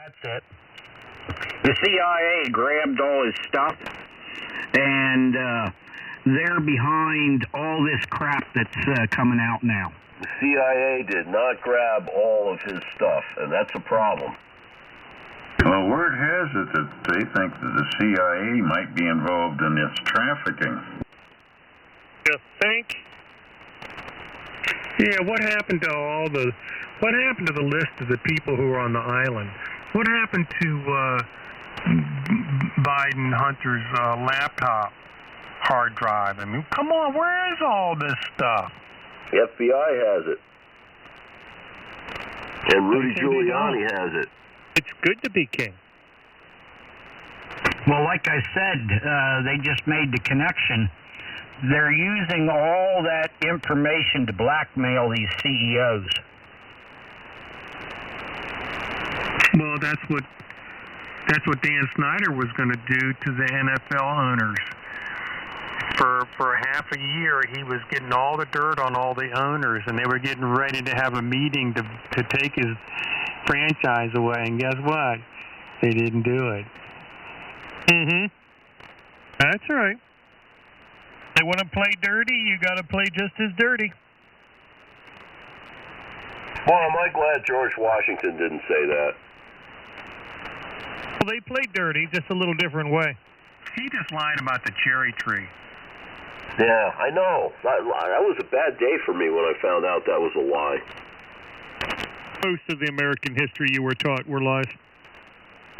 That's it. The CIA grabbed all his stuff, and they're behind all this crap that's coming out now. The CIA did not grab all of his stuff, and that's a problem. Well, word has it that they think that the CIA might be involved in its trafficking. You think? Yeah, what happened to the list of the people who were on the island? What happened to Biden Hunter's laptop hard drive? I mean, come on, where is all this stuff? The FBI has it. And Rudy Giuliani has it. It's good to be king. Well, like I said, they just made the connection. They're using all that information to blackmail these CEOs. Well, that's what Dan Snyder was going to do to the NFL owners. For half a year, he was getting all the dirt on all the owners, and they were getting ready to have a meeting to take his franchise away. And guess what? They didn't do it. That's right. They want to play dirty, you got to play just as dirty. Well, am I glad George Washington didn't say that? Well, they played dirty, just a little different way. He just lied about the cherry tree. Yeah, I know. That was a bad day for me when I found out that was a lie. Most of the American history you were taught were lies.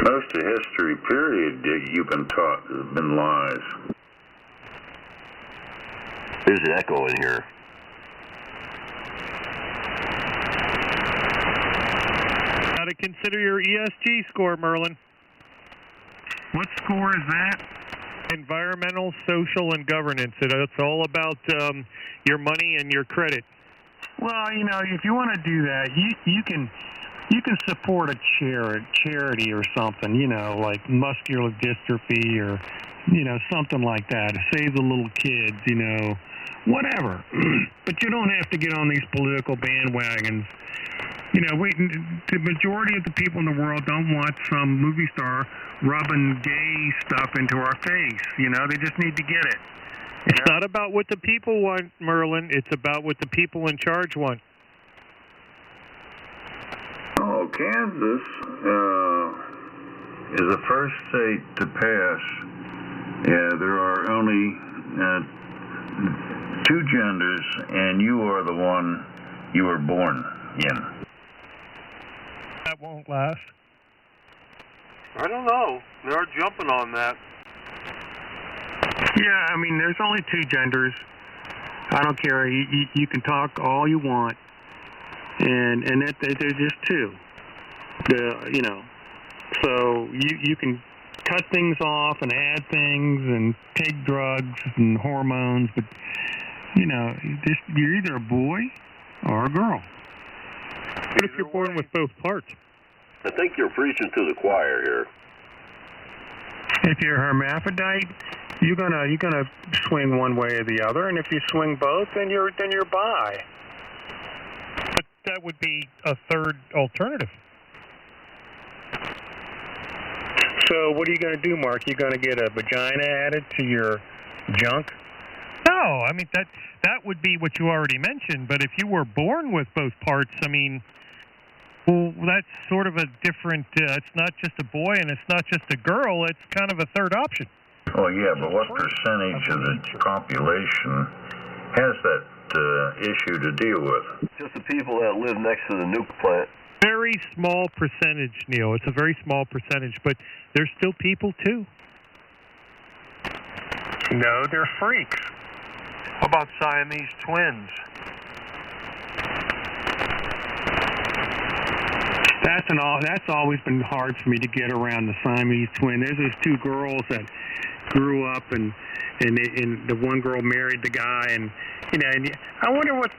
Most of history, period, you've been taught has been lies. There's an echo in here. Got to consider your ESG score, Merlin. What score is that? Environmental, social, and governance. It's all about your money and your credit. Well, you know, if you want to do that, you can support a charity or something, you know, like muscular dystrophy or, you know, something like that. Save the little kids, you know, whatever. But you don't have to get on these political bandwagons. You know, the majority of the people in the world don't want some movie star rubbing gay stuff into our face. You know, they just need to get it. It's not about what the people want, Merlin. It's about what the people in charge want. Oh, Kansas is the first state to pass. Yeah, there are only two genders, and you are the one you were born in. That won't last. I don't know. They're jumping on that. Yeah, I mean, there's only two genders. I don't care. You can talk all you want, and they're just two. You know, so you can cut things off and add things and take drugs and hormones, but you know, you're either a boy or a girl. What if you're born with both parts? I think you're preaching to the choir here. If you're a hermaphrodite, you're gonna swing one way or the other, and if you swing both, then you're bi. But that would be a third alternative. So what are you going to do, Mark? You going to get a vagina added to your junk? No, I mean that would be what you already mentioned. But if you were born with both parts, I mean, well, that's sort of a different. It's not just a boy and it's not just a girl. It's kind of a third option. Oh yeah, but what percentage of the population has that issue to deal with? Just the people that live next to the nuke plant. Very small percentage, Neil. It's a very small percentage, but there's still people too. No, they're freaks. How about Siamese twins? That's always been hard for me to get around the Siamese twin. There's those two girls that grew up and the one girl married the guy, and you know, and I wonder what.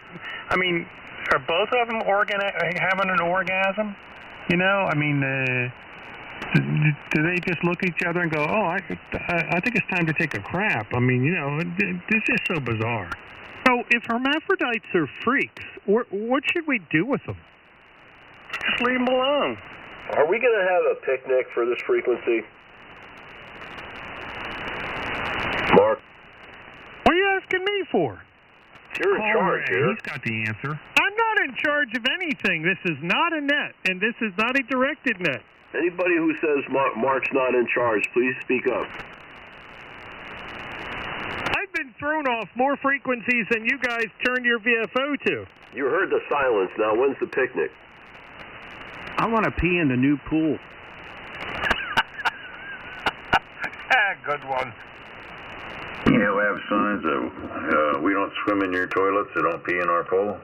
I mean, are both of them having an orgasm? You know, I mean, do they just look at each other and go, "Oh, I think it's time to take a crap"? I mean, you know, it's just so bizarre. So, if hermaphrodites are freaks, what should we do with them? Just leave them alone. Are we going to have a picnic for this frequency? Mark? What are you asking me for? You're in charge here. He's got the answer. I'm not in charge of anything. This is not a net, and this is not a directed net. Anybody who says Mark's not in charge, please speak up. I've been thrown off more frequencies than you guys turned your VFO to. You heard the silence. Now, when's the picnic? I want to pee in the new pool. Good one. Yeah, we have signs that we don't swim in your toilets, so don't pee in our pool.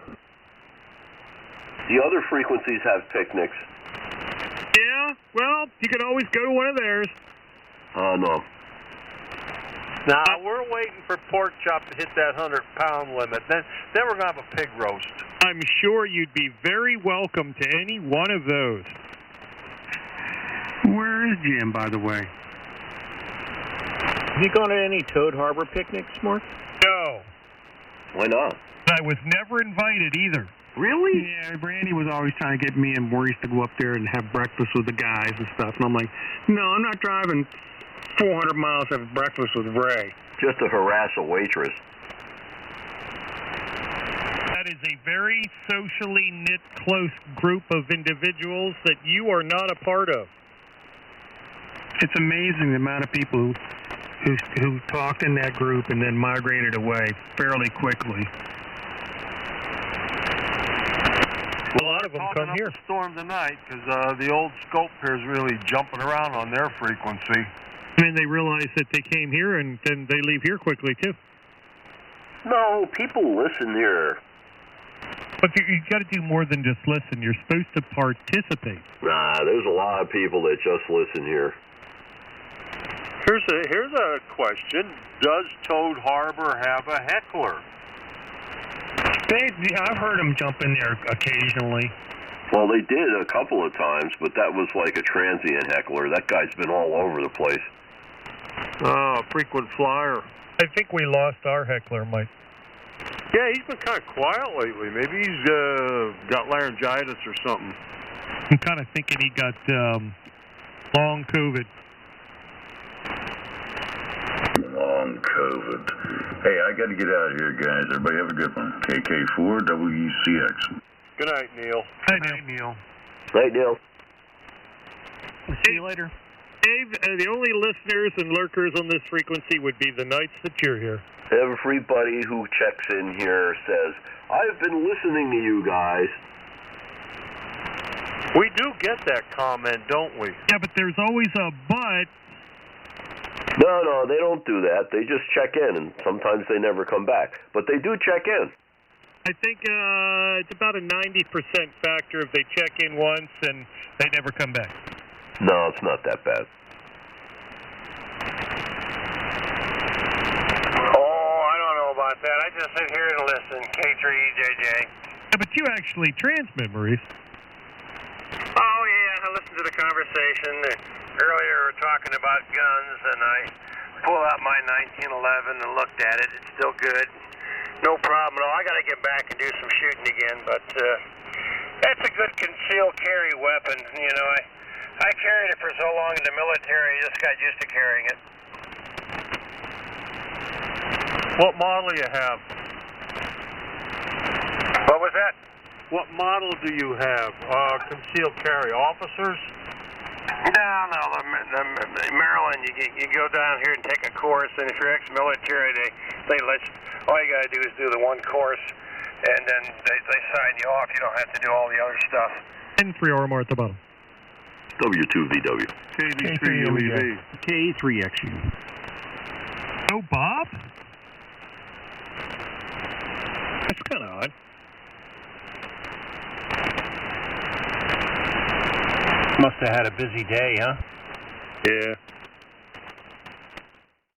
The other frequencies have picnics. Yeah, well, you can always go to one of theirs. No. Now, we're waiting for pork chop to hit that 100-pound limit. Then we're going to have a pig roast. I'm sure you'd be very welcome to any one of those. Where is Jim, by the way? Have you gone to any Toad Harbor picnics, Mark? No. Why not? I was never invited either. Really? Yeah, Brandy was always trying to get me and Maurice to go up there and have breakfast with the guys and stuff. And I'm like, no, I'm not driving 400 miles to have breakfast with Ray. Just to harass a waitress. That is a very socially knit, close group of individuals that you are not a part of. It's amazing the amount of people who talked in that group and then migrated away fairly quickly. A lot of them come here. Storm tonight because the old scope here is really jumping around on their frequency. And they realize that they came here and then they leave here quickly too. No, people listen here. But you got to do more than just listen. You're supposed to participate. Nah, there's a lot of people that just listen here. Here's a question. Does Toad Harbor have a heckler? I've heard them jump in there occasionally. Well, they did a couple of times, but that was like a transient heckler. That guy's been all over the place. Frequent flyer. I think we lost our heckler, Mike. Yeah, he's been kind of quiet lately. Maybe he's got laryngitis or something. I'm kind of thinking he got long COVID. Long COVID. Hey, I got to get out of here, guys. Everybody have a good one. KK4 WCX. Good night, Neil. Hi, Neil. Right, Neil? We'll see you later. Dave, the only listeners and lurkers on this frequency would be the nights that you're here. Everybody who checks in here says, I've been listening to you guys. We do get that comment, don't we? Yeah, but there's always a but. No, they don't do that. They just check in, and sometimes they never come back. But they do check in. I think it's about a 90% factor if they check in once and they never come back. No, it's not that bad. Oh, I don't know about that. I just sit here and listen. K3EJJ. Yeah, but you actually transmit, Maurice. Oh, yeah. I listened to the conversation. Earlier we were talking about guns, and I pulled out my 1911 and looked at it. It's still good. No problem at all. I got to get back and do some shooting again, but that's a good concealed carry weapon. You know, I carried it for so long in the military, I just got used to carrying it. What model do you have? What was that? What model do you have? Concealed carry. Officers? No, Maryland, you go down here and take a course, and if you're ex-military, they let you, all you got to do is do the one course, and then they sign you off. You don't have to do all the other stuff. And 3 or more at the bottom. W2VW. KB3UEV. K3XU. Oh, Bob? That's kind of odd. Must have had a busy day, huh? Yeah.